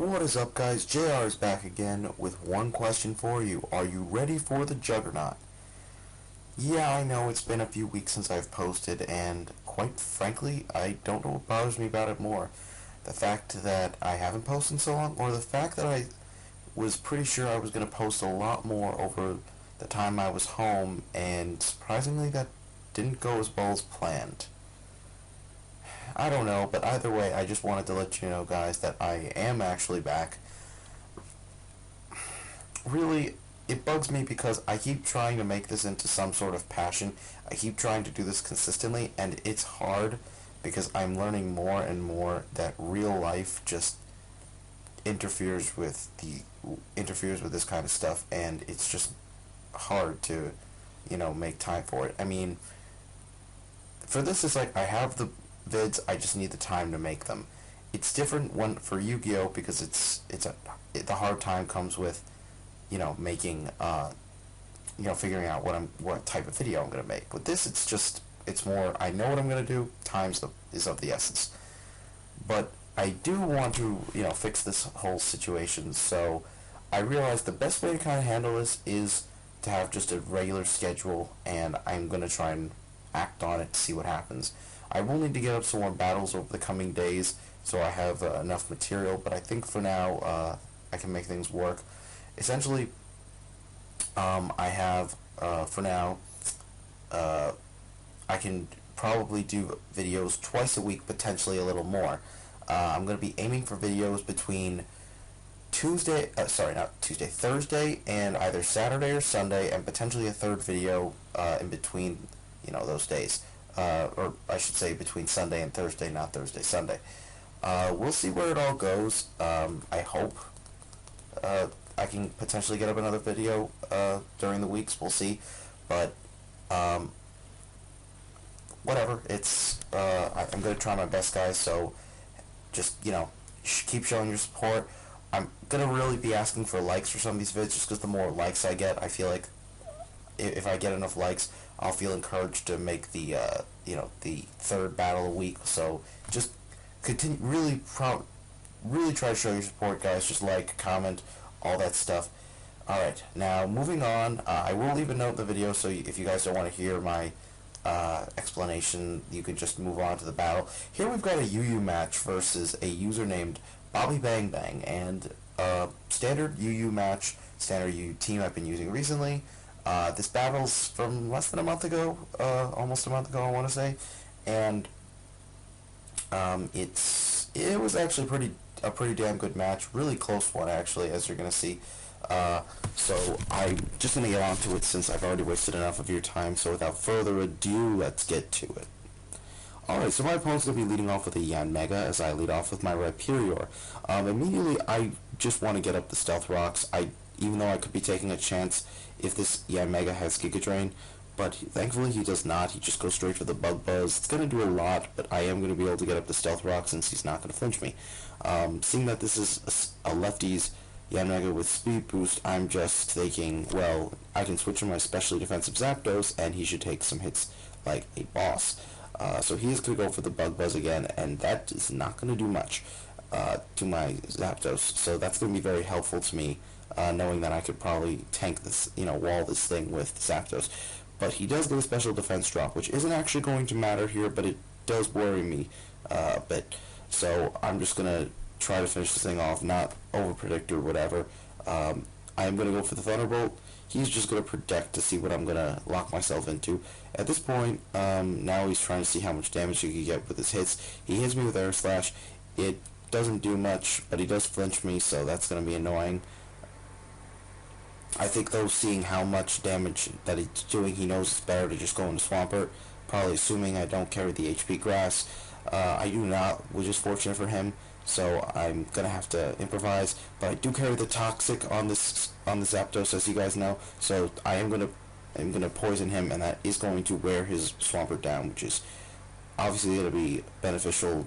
What is up, guys? JR is back again with one question for you. Are you ready for the Juggernaut? Yeah, I know it's been a few weeks since I've posted, and quite frankly, I don't know what bothers me about it more. The fact that I haven't posted in so long, or the fact that I was pretty sure I was going to post a lot more over the time I was home, and surprisingly that didn't go as well as planned. I don't know, but either way, I just wanted to let you know, guys, that I am actually back. Really, it bugs me because I keep trying to make this into some sort of passion. I keep trying to do this consistently, and it's hard because I'm learning more and more that real life just interferes with this kind of stuff, and it's just hard to, make time for it. I mean, for this, it's like I have the vids, I just need the time to make them. It's different for Yu-Gi-Oh! Because the hard time comes with, making, figuring out what type of video I'm gonna make. With this, it's more, I know what I'm gonna do, is of the essence. But I do want to, fix this whole situation, so I realized the best way to kind of handle this is to have just a regular schedule, and I'm gonna try and act on it to see what happens. I will need to get up some more battles over the coming days, so I have enough material, but I think for now, I can make things work. Essentially, I have, for now, I can probably do videos twice a week, potentially a little more. I'm going to be aiming for videos between Thursday and either Saturday or Sunday, and potentially a third video in between, those days. Or I should say between Sunday and Thursday, not Thursday, Sunday. We'll see where it all goes. I hope I can potentially get up another video during the weeks. We'll see. But whatever. I'm going to try my best, guys. So just, keep showing your support. I'm going to really be asking for likes for some of these vids, just because the more likes I get, I feel like if I get enough likes, I'll feel encouraged to make the the third battle a week. So just continue, really try to show your support, guys. Just like, comment, all that stuff. Alright, now moving on, I will leave a note in the video, so if you guys don't want to hear my explanation, you can just move on to the battle. Here we've got a UU match versus a user named Bobby Bang Bang, and standard UU match, standard UU team I've been using recently. This battle's from less than a month ago, almost a month ago, I want to say, and it was actually a pretty damn good match, really close one actually, as you're gonna see. So I'm just gonna get on to it since I've already wasted enough of your time. So without further ado, let's get to it. Alright, so my opponent's going to be leading off with a Yanmega as I lead off with my Rhyperior. Immediately, I just want to get up the Stealth Rocks, even though I could be taking a chance if this Yanmega has Giga Drain, but thankfully he does not. He just goes straight for the Bug Buzz. It's going to do a lot, but I am going to be able to get up the Stealth Rock since he's not going to flinch me. Seeing that this is a lefties Yanmega with Speed Boost, I'm just thinking, well, I can switch to my specially defensive Zapdos, and he should take some hits like a boss. So he is going to go for the Bug Buzz again, and that is not going to do much to my Zapdos. So that's going to be very helpful to me, knowing that I could probably tank this, wall this thing with Zapdos. But he does get a special defense drop, which isn't actually going to matter here, but it does worry me a bit. So I'm just going to try to finish this thing off, not overpredict or whatever. I am going to go for the Thunderbolt. He's just going to protect to see what I'm going to lock myself into. At this point, now he's trying to see how much damage he can get with his hits. He hits me with Air Slash. It doesn't do much, but he does flinch me, so that's going to be annoying. I think, though, seeing how much damage that he's doing, he knows it's better to just go into Swampert, probably assuming I don't carry the HP Grass. I do not, which is fortunate for him, so I'm going to have to improvise, but I do carry the Toxic on the Zapdos, as you guys know, so I'm going to poison him, and that is going to wear his Swampert down, which is obviously going to be beneficial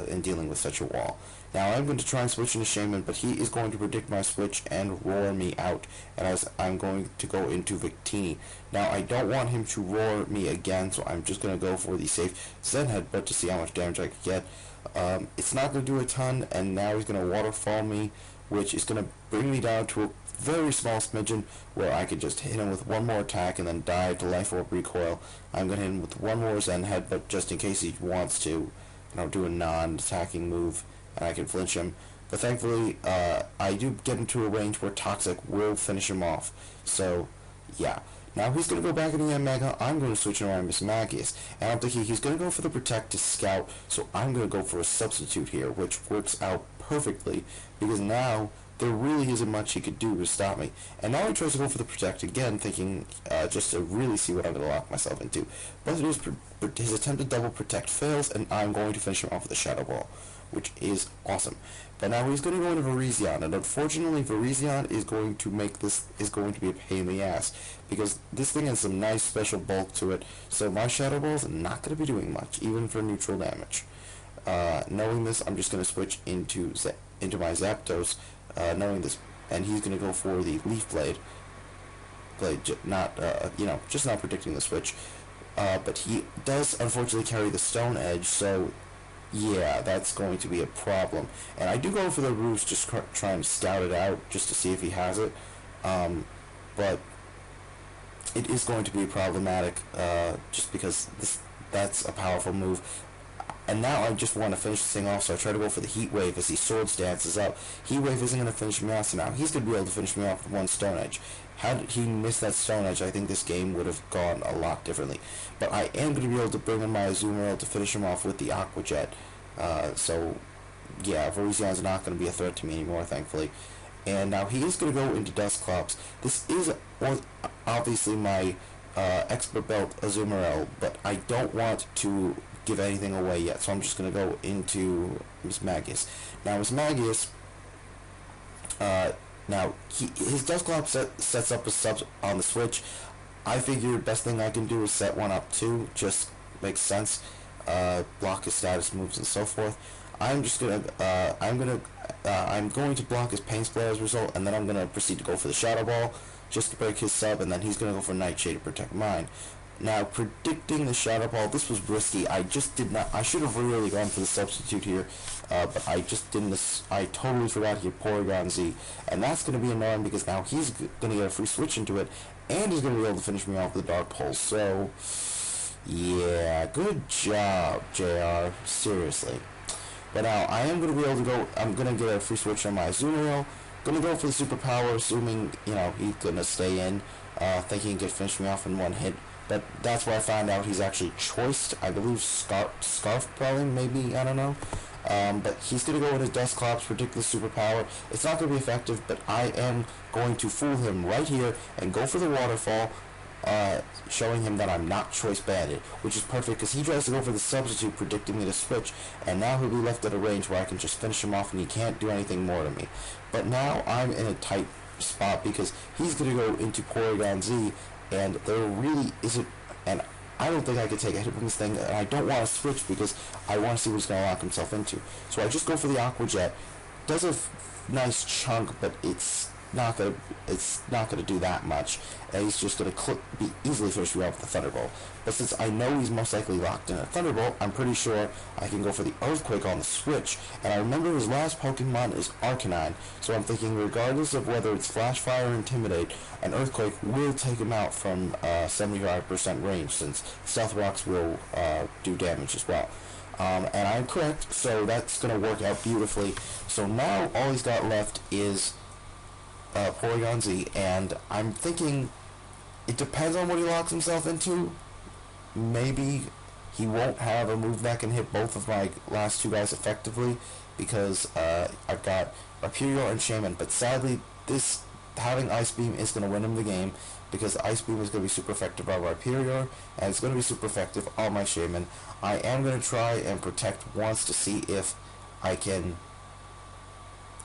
in dealing with such a wall. Now I'm going to try and switch into Shaman, but he is going to predict my switch and roar me out, and as I'm going to go into Victini. Now I don't want him to roar me again, so I'm just going to go for the safe Zen Headbutt to see how much damage I can get. It's not going to do a ton, and now he's going to waterfall me, which is going to bring me down to a very small smidgen where I could just hit him with one more attack and then dive to Life Orb Recoil. I'm going to hit him with one more Zen Headbutt just in case he wants to, do a non-attacking move, and I can flinch him. But thankfully, I do get into a range where Toxic will finish him off. So, yeah. Now he's going to go back into the Mega. I'm going to switch around Miss Magius. And I'm thinking he's going to go for the Protect to Scout, so I'm going to go for a Substitute here, which works out perfectly, because now there really isn't much he could do to stop me. And now he tries to go for the Protect again, thinking just to really see what I'm going to lock myself into. But his attempted double Protect fails, and I'm going to finish him off with a Shadow Ball, which is awesome. But now he's going to go into Virizion, and unfortunately Virizion is going to be a pain in the ass, because this thing has some nice special bulk to it, so my Shadow Ball is not going to be doing much, even for neutral damage. Knowing this, I'm just going to switch into my Zapdos, knowing this, and he's going to go for the Leaf Blade, just not predicting the switch, but he does unfortunately carry the Stone Edge, so yeah, that's going to be a problem. And I do go for the Roost, just trying to scout it out, just to see if he has it. But it is going to be problematic, just because that's a powerful move. And now I just want to finish this thing off, so I try to go for the Heat Wave as he Sword Stances up. Heat Wave isn't going to finish me off, so now he's going to be able to finish me off with one Stone Edge. Had he missed that Stone Edge, I think this game would have gone a lot differently. But I am going to be able to bring in my Azumarill to finish him off with the Aqua Jet. So, yeah, Virizion is not going to be a threat to me anymore, thankfully. And now he is going to go into Dusclops. This is obviously my Expert Belt Azumarill, but I don't want to give anything away yet, so I'm just going to go into Miss Magius. Now, Miss Magius, his Dusclops sets up a sub on the switch. I figure best thing I can do is set one up too, just makes sense. Block his status moves and so forth. I'm going to block his Pain Spray as a result, and then I'm going to proceed to go for the Shadow Ball, just to break his sub, and then he's going to go for Nightshade to protect mine. Now, predicting the Shadow Ball, this was risky. I should have really gone for the substitute here, but I just didn't. I totally forgot he had Porygon Z, and that's going to be annoying because now he's going to get a free switch into it, and he's going to be able to finish me off with the Dark Pulse. So, yeah, good job, JR. Seriously. But now, I am going to be able to go. I'm going to get a free switch on my Azumarill. Going to go for the Superpower, assuming, he's going to stay in, thinking he could finish me off in one hit. But that's where I found out he's actually choiced. I believe Scarf probably, maybe, I don't know. But he's going to go with his Dusclops, predict the Superpower. It's not going to be effective, but I am going to fool him right here and go for the Waterfall, showing him that I'm not Choice Banded, which is perfect because he tries to go for the Substitute, predicting me to switch, and now he'll be left at a range where I can just finish him off and he can't do anything more to me. But now I'm in a tight spot because he's going to go into Porygon Z, and there really isn't, and I don't think I could take a hit from this thing, and I don't want to switch because I want to see what he's going to lock himself into. So I just go for the Aqua Jet. Does a nice chunk, but it's not gonna do that much, and he's just gonna be easily finished me off with the Thunderbolt. But since I know he's most likely locked in a Thunderbolt, I'm pretty sure I can go for the Earthquake on the switch. And I remember his last Pokemon is Arcanine, so I'm thinking regardless of whether it's Flash Fire or Intimidate, an Earthquake will take him out from 75% range, since Stealth Rocks will do damage as well. And I'm correct, so that's gonna work out beautifully. So now all he's got left is Porygon Z, and I'm thinking it depends on what he locks himself into. Maybe he won't have a move that can hit both of my last two guys effectively, because I've got Rhyperior and Shaman, but sadly having Ice Beam is going to win him the game, because Ice Beam is going to be super effective on Rhyperior, and it's going to be super effective on my Shaman. I am going to try and protect once to see if I can,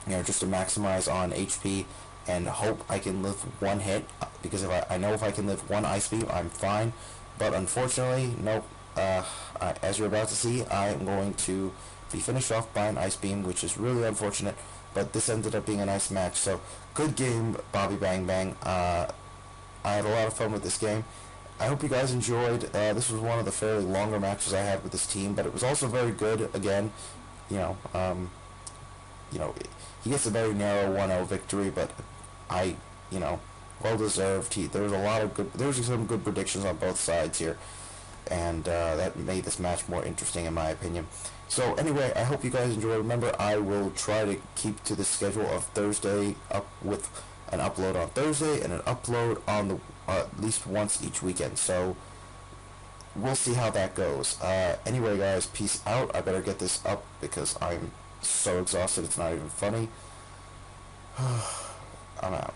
just to maximize on HP, and hope I can live one hit, because if I know if I can live one Ice Beam, I'm fine. But unfortunately, nope. As you're about to see, I am going to be finished off by an Ice Beam, which is really unfortunate, but this ended up being a nice match. So, good game, Bobby Bang Bang. I had a lot of fun with this game. I hope you guys enjoyed. This was one of the fairly longer matches I had with this team, but it was also very good, again. you know, you know, he gets a very narrow 1-0 victory, but I, you know, well deserved. There was a lot of good. There was some good predictions on both sides here, and that made this match more interesting in my opinion. So anyway, I hope you guys enjoy. Remember, I will try to keep to the schedule of Thursday up with an upload on Thursday and an upload on the at least once each weekend. So we'll see how that goes. Anyway, guys, peace out. I better get this up because I'm so exhausted. It's not even funny. I'm out.